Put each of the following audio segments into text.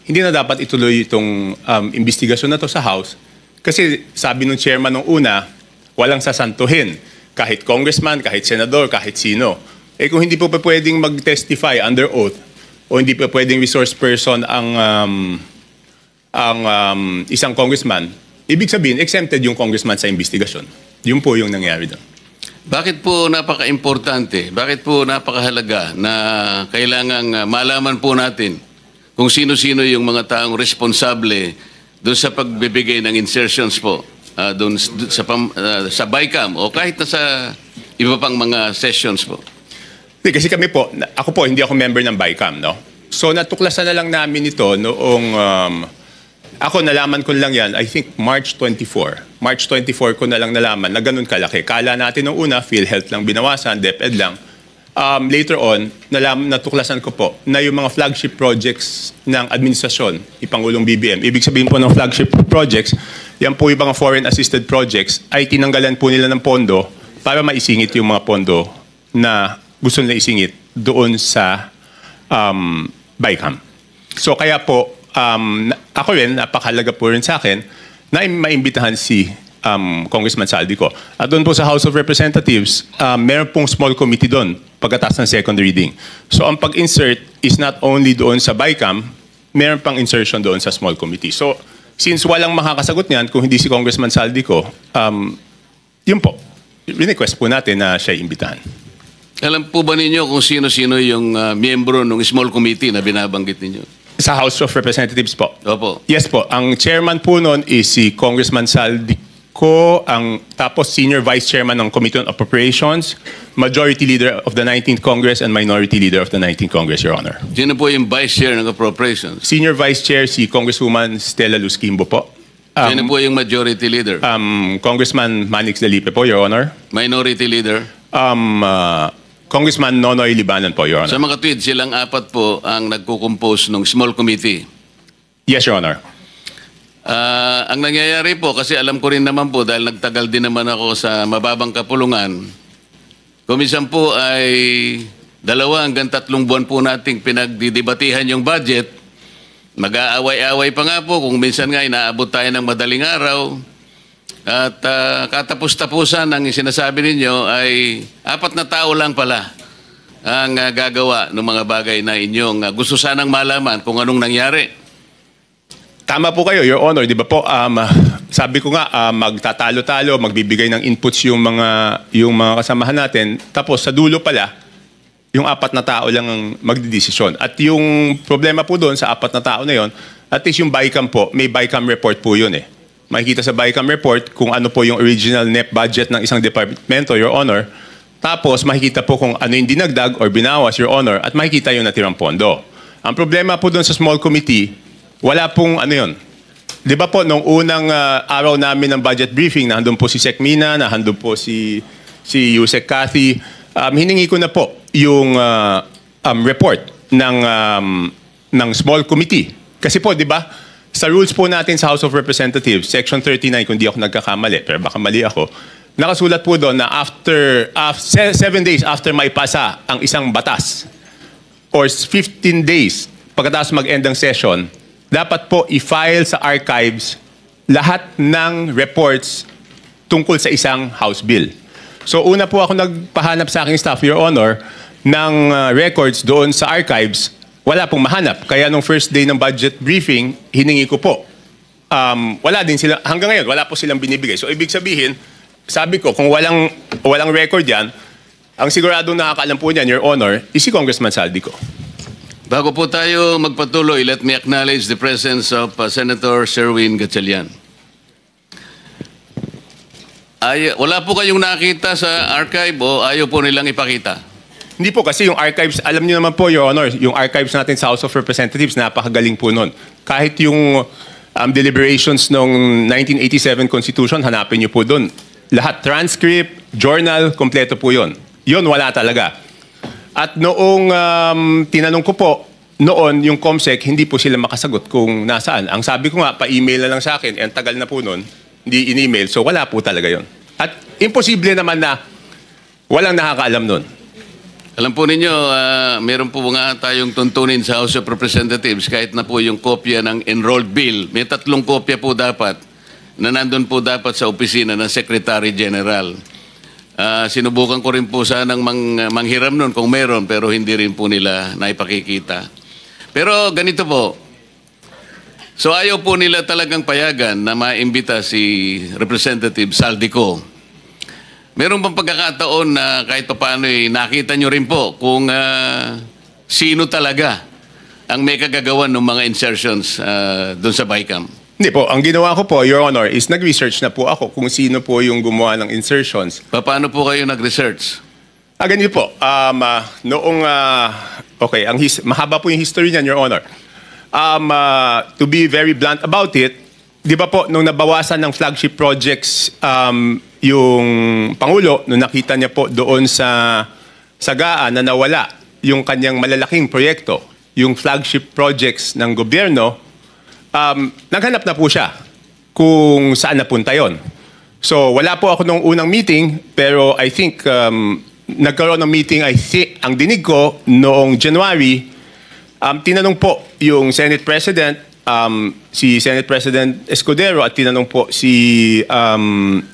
hindi na dapat ituloy itong investigasyon na to sa House kasi sabi ng chairman nung una, walang sasantuhin. Kahit congressman, kahit senador, kahit sino. Eh kung hindi po pa pwedeng mag-testify under oath o hindi pa pwedeng resource person ang isang congressman, ibig sabihin, exempted yung congressman sa investigasyon. Yun po yung nangyari doon. Bakit po napaka-importante, bakit po napakahalaga na kailangang malaman po natin kung sino-sino yung mga taong responsable doon sa pagbibigay ng insertions po doon sa BICAM o kahit na sa iba pang mga sessions po? Kasi kami po, ako po, hindi ako member ng BICAM, no? So natuklasan na lang namin ito noong, ako nalaman ko lang yan, I think March 24. March 24 ko na lang nalaman na ganun kalaki. Kala natin nung una, PhilHealth lang binawasan, DepEd lang. Later on, natuklasan ko po na yung mga flagship projects ng administrasyon, ipangulong BBM, ibig sabihin po ng flagship projects, yan po yung mga foreign assisted projects, ay tinanggalan po nila ng pondo para maisingit yung mga pondo na gusto nila isingit doon sa BICAM. So kaya po, ako rin, napakahalaga po rin sa akin na maimbitahan si Congressman Saldico. At doon po sa House of Representatives, meron pong small committee doon pagkatapos ng second reading. So ang pag-insert is not only doon sa BICAM, meron pang insertion doon sa small committee. So since walang makakasagot niyan kung hindi si Congressman Saldico, yun po, request po natin na siya imbitahan. Alam po ba ninyo kung sino-sino yung miyembro ng small committee na binabanggit ninyo? Sa House of Representatives po? Opo. Yes po. Ang chairman po noon is si Congressman Saldico, tapos senior vice chairman ng Committee on Appropriations, majority leader of the 19th Congress, and minority leader of the 19th Congress, Your Honor. Sino po yung vice chair ng Appropriations? Senior vice chair si Congresswoman Stella Luz Quimbo po. Sino po yung majority leader? Congressman Manix Dalipe po, Your Honor. Minority leader? Congressman Nonoy Libanan po, Your Honor. Sa mga tweet, silang apat po ang nagkukompose ng small committee. Yes, Your Honor. Ang nangyayari po, kasi alam ko rin naman po, dahil nagtagal din naman ako sa mababang kapulungan, kuminsan po ay 2 hanggang 3 buwan po nating pinagdidebatihan yung budget. Mag-aaway-aaway pa nga po, kung minsan nga inaabot tayo ng madaling araw. At katapos-tapusan ang sinasabi ninyo ay 4 na tao lang pala ang gagawa ng mga bagay na inyong gusto sanang malaman kung anong nangyari. Tama po kayo, Your Honor. Di ba po, sabi ko nga, magtatalo-talo, magbibigay ng inputs yung mga kasamahan natin. Tapos sa dulo pala, yung 4 na tao lang ang magdidesisyon. At yung problema po doon sa 4 na tao na yon, at least yung BICAM po, may BICAM report po yun eh. Makikita sa BICAM report kung ano po yung original net budget ng isang departamento, Your Honor. Tapos makikita po kung ano yung dinagdag or binawas, Your Honor, at makikita yung natirang pondo. Ang problema po doon sa small committee, wala pong ano yun. Di ba po, nung unang araw namin ng budget briefing, nandun po si Sec Mina, nandun po si Yusek Cathy, hiningi ko na po yung report ng small committee. Kasi po, di ba, sa rules po natin sa House of Representatives, Section 39, kung di ako nagkakamali, pero baka mali ako, nakasulat po doon na after 7 days after may pasa ang isang batas, or 15 days pagkatapos mag-end ng session, dapat po i-file sa archives lahat ng reports tungkol sa isang House bill. So una po ako nagpahanap sa aking staff, Your Honor, ng records doon sa archives. Wala pong mahanap. Kaya nung first day ng budget briefing, hiningi ko po. Wala din sila, hanggang ngayon, wala po silang binibigay. So ibig sabihin, sabi ko, kung walang record yan, ang siguradong nakakaalam po niyan, Your Honor, is si Congressman Saldico. Bago po tayo magpatuloy, let me acknowledge the presence of Senator Sherwin Gatchalian. Wala po kayong nakita sa archive o ayaw po nilang ipakita? Hindi po, kasi yung archives, alam niyo naman po, Your Honor, yung archives natin sa House of Representatives, napakagaling po nun. Kahit yung deliberations ng 1987 Constitution, hanapin niyo po dun. Lahat, transcript, journal, kompleto po yun. Yun, wala talaga. At noong tinanong ko po, noon yung COMSEC, hindi po sila makasagot kung nasaan. Ang sabi ko nga, pa-email na lang sa akin, ang tagal na po noon, hindi in-email, so wala po talaga yon. At imposible naman na walang nakakaalam noon. Alam po ninyo, meron po nga tayong tuntunin sa House of Representatives kahit na po yung kopya ng enrolled bill. May 3 kopya po dapat na nandun po dapat sa opisina ng Secretary General. Sinubukan ko rin po sanang manghiram nun kung meron pero hindi rin po nila naipakikita. Pero ganito po, so ayaw po nila talagang payagan na maimbita si Representative Saldico. Meron bang pagkakataon na kahit paano nakita nyo rin po kung sino talaga ang may kagagawan ng mga insertions doon sa BICAM? Hindi po. Ang ginawa ko po, Your Honor, is nag-research na po ako kung sino po yung gumawa ng insertions. Paano po kayo nag-research? Ganito po. Okay, mahaba po yung history niyan, Your Honor. To be very blunt about it, di ba po, nung nabawasan ng flagship projects, yung Pangulo, nung nakita niya po doon sa Sagaan na nawala yung kanyang malalaking proyekto, yung flagship projects ng gobyerno, naghanap na po siya kung saan napunta yon. So wala po ako nung unang meeting, pero I think nagkaroon ng meeting, ang dinig ko noong January, tinanong po yung Senate President, si Senate President Escudero at tinanong po si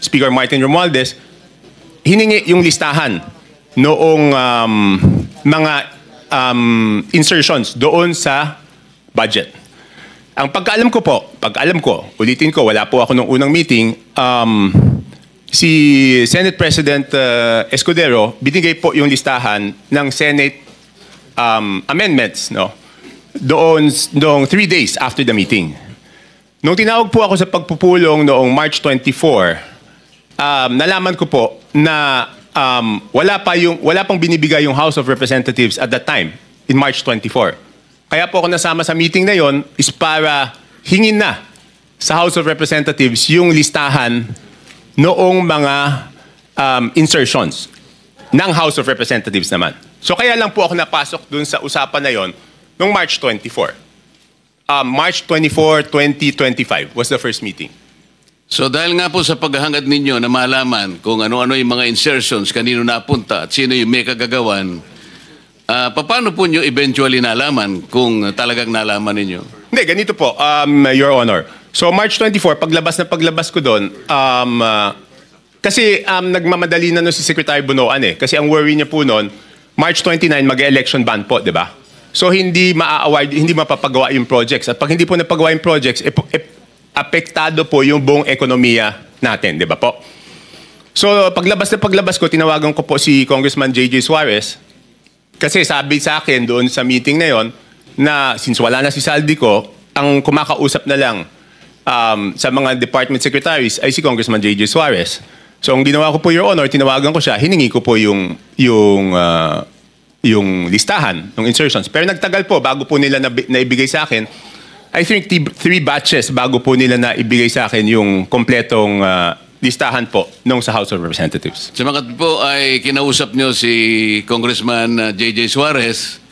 Speaker Martin Romualdez, hiningi yung listahan noong mga insertions doon sa budget. Ang pagkaalam ko, ulitin ko, wala po ako nung unang meeting, si Senate President Escudero, binigay po yung listahan ng Senate amendments, no? Noong 3 days after the meeting. Nung tinawag po ako sa pagpupulong noong March 24, nalaman ko po na wala pang binibigay yung House of Representatives at that time, in March 24. Kaya po ako nasama sa meeting na yon is para hingin na sa House of Representatives yung listahan noong mga insertions ng House of Representatives naman. So kaya lang po ako napasok dun sa usapan na yon noong March 24. March 24, 2025 was the first meeting. So dahil nga po sa paghahangad ninyo na malaman kung ano-ano yung mga insertions, kanino napunta at sino yung may kagagawan, paano po nyo eventually nalaman kung talagang nalaman ninyo? Hindi, ganito po, Your Honor. So March 24, paglabas ko doon, kasi nagmamadali na si Secretary Bunoan eh. Kasi ang worry niya po noon, March 29, mag-election ban po, di ba? So hindi ma-award, hindi mapapagawa yung projects. At pag hindi po napagawa yung projects, apektado po yung buong ekonomiya natin, di ba po? So paglabas ko, tinawagan ko po si Congressman J.J. Suarez kasi sabi sa akin doon sa meeting na yon na since wala na si Saldico, ang kumakausap na lang sa mga department secretaries ay si Congressman J.J. Suarez. So ang ginawa ko po, Your Honor, tinawagan ko siya, hiningi ko po yung listahan ng insertions. Pero nagtagal po bago po nila naibigay sa akin. I think 3 batches bago po nila naibigay sa akin yung kompletong listahan po nung sa House of Representatives. Sumakat po ay kinausap nyo si Congressman J.J. Suarez.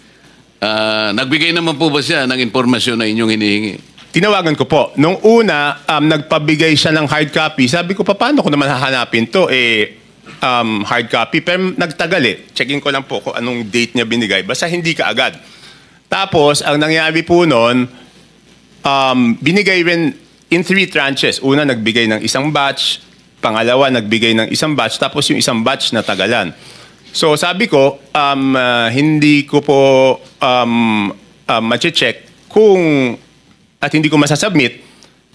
Nagbigay naman po ba siya ng impormasyon na inyong hinihingi? Tinawagan ko po. Nung una, nagpabigay siya ng hard copy. Sabi ko, paano ko naman hahanapin to? Hard copy. Pero nagtagal eh. Checking ko lang po kung anong date niya binigay. Basta hindi ka agad. Tapos, ang nangyari po noon, binigay rin in 3 tranches. Una, nagbigay ng isang batch. Pangalawa, nagbigay ng isang batch. Tapos yung isang batch na tagalan. So sabi ko, hindi ko po ma-check kung at hindi ko masasubmit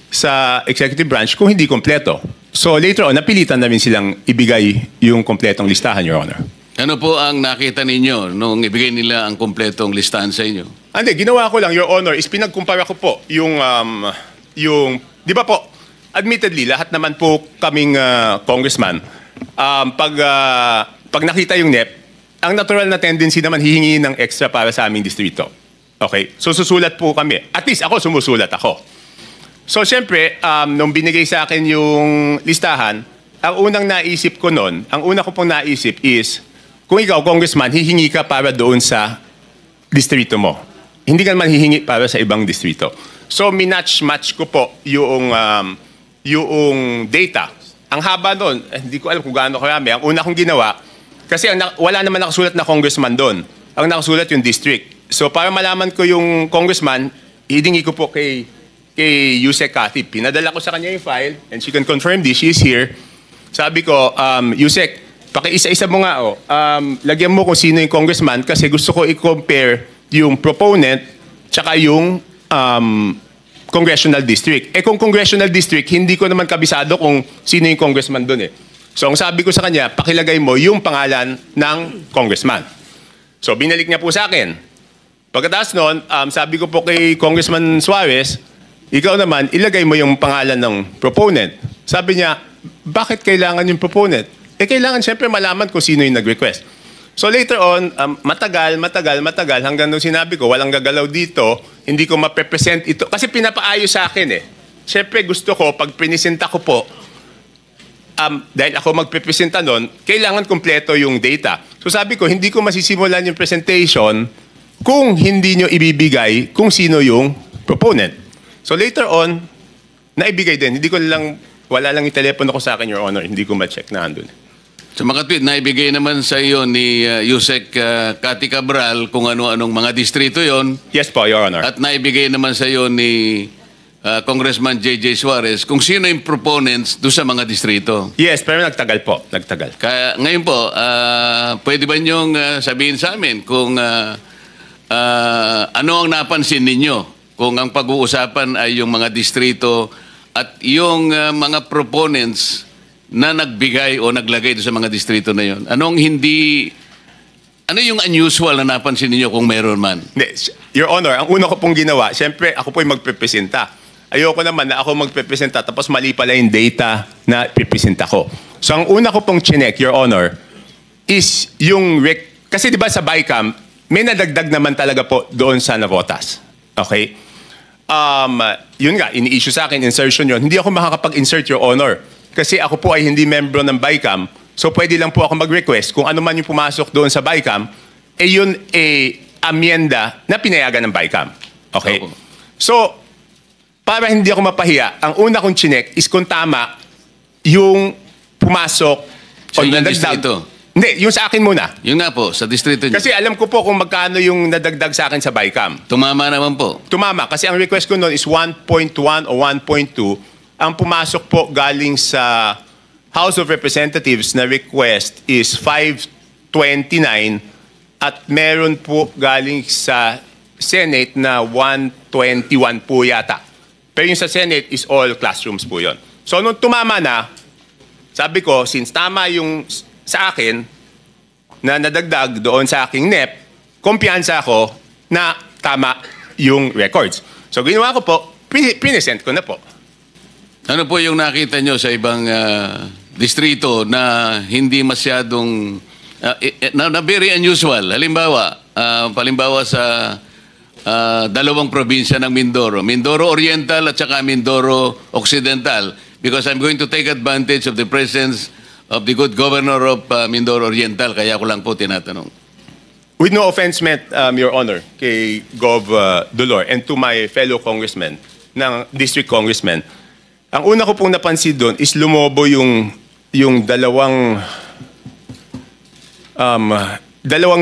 sa executive branch kung hindi kompleto. So later on, napilitan namin silang ibigay yung kompletong listahan, Your Honor. Ano po ang nakita ninyo nung ibigay nila ang kompletong listahan sa inyo? Hindi, ginawa ko lang, Your Honor, is pinagkumpara ko po yung di ba po, admittedly, lahat naman po kaming congressman, pag nakita yung NEP, ang natural na tendency naman hihingi ng extra para sa aming distrito. Okay? So susulat po kami. At least ako, sumusulat ako. So siyempre, nung binigay sa akin yung listahan, ang unang naisip ko noon, ang una ko pong naisip is, kung ikaw, congressman, hihingi ka para doon sa distrito mo. Hindi ka naman hihingi para sa ibang distrito. So minatch-match ko po yung data. Ang haba noon, hindi ko alam kung gaano karami. Ang una kong ginawa, Kasi wala naman nakasulat na congressman doon. Ang nakasulat yung district. So para malaman ko yung congressman, hidingi ko po kay Yusek Cathy. Pinadala ko sa kanya yung file and she can confirm this. She is here. Sabi ko, Yusek, pakiisa-isa mo nga, lagyan mo kung sino yung congressman kasi gusto ko i-compare yung proponent tsaka yung congressional district. Kung congressional district, hindi ko naman kabisado kung sino yung congressman doon eh. So ang sabi ko sa kanya, pakilagay mo yung pangalan ng congressman. So binalik niya po sa akin. Pagkatapos noon, sabi ko po kay Congressman Suarez, ikaw naman, ilagay mo yung pangalan ng proponent. Sabi niya, bakit kailangan yung proponent? Kailangan siyempre malaman kung sino yung nag-request. So later on, matagal, hanggang nung sinabi ko, walang gagalaw dito, hindi ko maprepresent ito. Kasi pinapaayos sa akin eh. Siyempre gusto ko, pag pinisenta ko po, dahil ako magprepresenta nun, kailangan kompleto yung data. So sabi ko, hindi ko masisimulan yung presentation kung hindi nyo ibibigay kung sino yung proponent. So later on, naibigay din. Hindi ko lang, wala lang yung telepono ko sa akin, Your Honor. Hindi ko ma-check na andun. Sa mga tweet, naibigay naman sa iyo ni Yusek Cathy Cabral kung ano-anong mga distrito yon. Yes po, Your Honor. At naibigay naman sa iyo ni Congressman J.J. Suarez kung sino yung proponents doon sa mga distrito. Yes, pero nagtagal po. Nagtagal. Kaya ngayon po, pwede ba niyong sabihin sa amin kung ano ang napansin ninyo? Kung ang pag-uusapan ay yung mga distrito at yung mga proponents na nagbigay o naglagay doon sa mga distrito na yon. Ano yung unusual na napansin ninyo kung meron man? Your Honor, ang una ko pong ginawa, siyempre ako po yung magpepresenta. Ayoko naman na ako magpepresenta tapos mali pala yung data na pipresenta ko. So ang una ko pong chinek, Your Honor, is yung kasi di ba sa BICAM, may nadagdag naman talaga po doon sa Navotas. Okay? Yun nga, ini-issue sa akin, insertion yun. Hindi ako makakapag-insert, Your Honor. Kasi ako po ay hindi membro ng BICAM. So pwede lang po ako mag-request kung ano man yung pumasok doon sa BICAM, yun amyenda na pinayagan ng BICAM. Okay? Opo. So, para hindi ako mapahiya, ang una kong chinek is kung tama yung pumasok Sa o ilang nadagdag. distrito? Hindi, yung sa akin muna. Yun nga po, sa distrito niyo. Kasi alam ko po kung magkano yung nadagdag sa akin sa BICAM. Tumama naman po. Tumama, kasi ang request ko noon is 1.1 o 1.2. Ang pumasok po galing sa House of Representatives na request is 529 at meron po galing sa Senate na 121 po yata. Pero yung sa Senate is all classrooms po yon. So nung tumama na, sabi ko, since tama yung sa akin na nadagdag doon sa aking NEP, kumpiyansa ako na tama yung records. So ginawa ko po, pinesent ko na po. Ano po yung nakita nyo sa ibang distrito na hindi masyadong na very unusual? Halimbawa, palimbawa sa dalawang probinsya ng Mindoro, Mindoro Oriental at saka Mindoro Occidental, because I'm going to take advantage of the presence of the good governor of Mindoro Oriental, kaya ko lang po tinatanong. With no offense meant, Your Honor, kay Gov. Dolor and to my fellow congressmen, ng district congressmen, ang una ko pong napansin doon is lumobo yung dalawang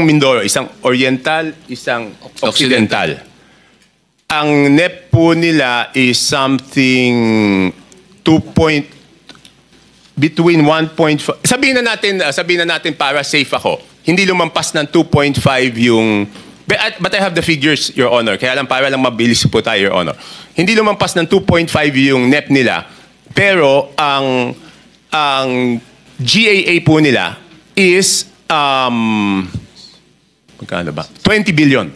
Mindoro, isang Oriental, isang Occidental. Ang NEP po nila is something between 1.5, sabihin na natin para safe ako, hindi lumampas ng 2.5 yung, but I have the figures, Your Honor, kaya lang para lang mabilis po tayo, Your Honor. Hindi lumampas ng 2.5 yung NEP nila, pero ang GAA po nila is, magkano ba? 20 billion.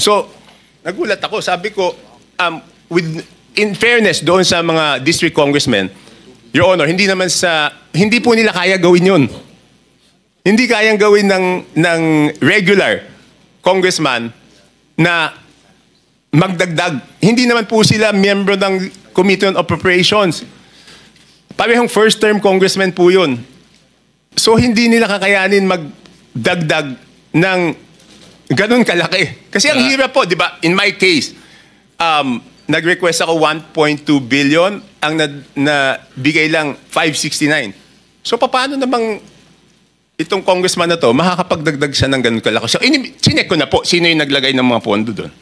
So, nagulat ako, sabi ko, in fairness doon sa mga district congressmen, Your Honor, hindi po nila kaya gawin yun. Hindi kayang gawin ng regular congressman na magdagdag. Hindi naman po sila miyembro ng Committee on Appropriations. Parehong first-term congressman po yun. So, hindi nila kakayanin magdagdag ng ganun kalaki. Kasi ang hirap po, di ba? In my case, nag-request ako 1.2 billion, ang nabigay lang 569. So paano namang itong congressman na to, makakapagdagdag siya ng ganun kalaki. So, chinek ko na po, sino yung naglagay ng mga pondo doon.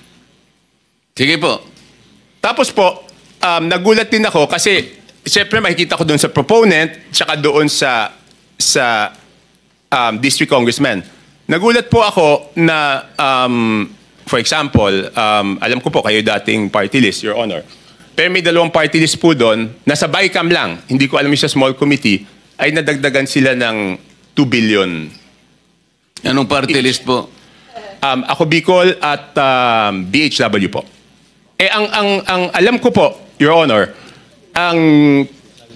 Sige po. Tapos po, nagulat din ako kasi, siyempre makikita ko doon sa proponent, tsaka doon sa district congressman. Nagulat po ako na, for example, alam ko po kayo dating party list, Your Honor. Pero may dalawang party list po doon, nasa BICAM lang, hindi ko alam yung sa small committee, ay nadagdagan sila ng 2 billion. Anong party list po? Ako Bicol at BHW po. Ang alam ko po, Your Honor, ang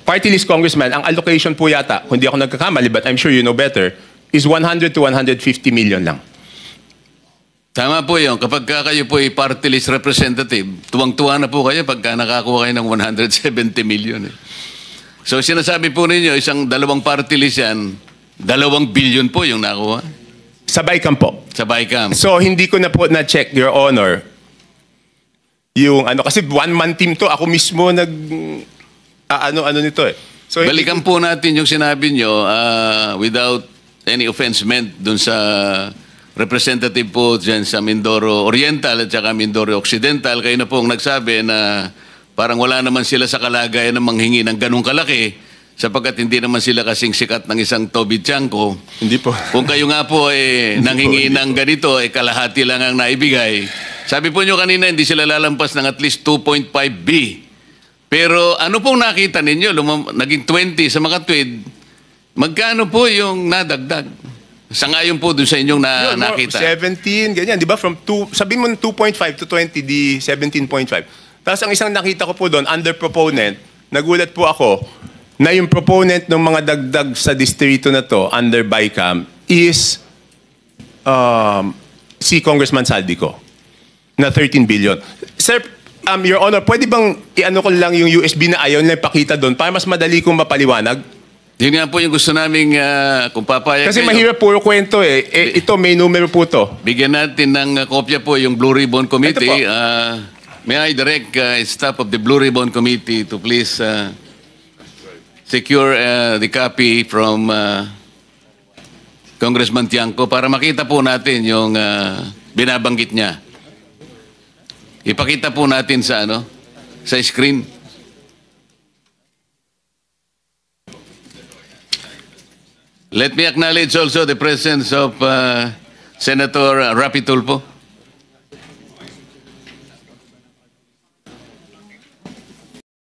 party list congressman, ang allocation po yata, kung di ako nagkakamali, but I'm sure you know better, is 100 to 150 million lang. Tama po yun. Kapag kayo po ay party list representative, tuwang-tuwa na po kayo pagka nakakuha kayo ng 170 million. So sinasabi po ninyo, dalawang party list yan, 2 billion po yung nakuha Sa BICAM po. sa BICAM. So hindi ko na po na-check, Your Honor, yung kasi one-man team to, ako mismo ano nito eh. So, Balikan po natin yung sinabi nyo without any offense meant dun sa representative po dyan sa Mindoro Oriental at saka Mindoro Occidental. Kayo na po ang nagsabi na parang wala naman sila sa kalagayan ng manghingi ng ganong kalaki sapagkat hindi naman sila kasing sikat ng isang Toby Chanko. Hindi po. Kung kayo nga po nanghingi ng ganito, kalahati lang ang naibigay. Sabi po nyo kanina, hindi sila lalampas ng at least 2.5 B. Pero ano pong nakita ninyo? Naging 20 sa Makatwid. Magkano po yung nadagdag? Sangayon po doon sa inyong nakita. 17, ganyan. Di ba? From sabihin mo 2.5 to 20, di 17.5. Tapos ang isang nakita ko po doon, under proponent, nagulat po ako na yung proponent ng mga dagdag sa distrito na to, under BICAM, is si Congressman Saldico na 13 billion. Sir, Your Honor, pwede bang i-ano ko lang yung USB na ayaw nila ipakita doon para mas madali kong mapaliwanag? Yun nga po yung gusto naming kung papayag Kasi kayo, mahirap puro kwento eh. Ito, may numero po to. bigyan natin ng kopya po yung Blue Ribbon Committee. Ito May I direct staff of the Blue Ribbon Committee to please secure the copy from Congressman Tiangco para makita po natin yung binabanggit niya. Ipakita po natin sa sa screen. Let me acknowledge also the presence of Senator Rapi Tulfo.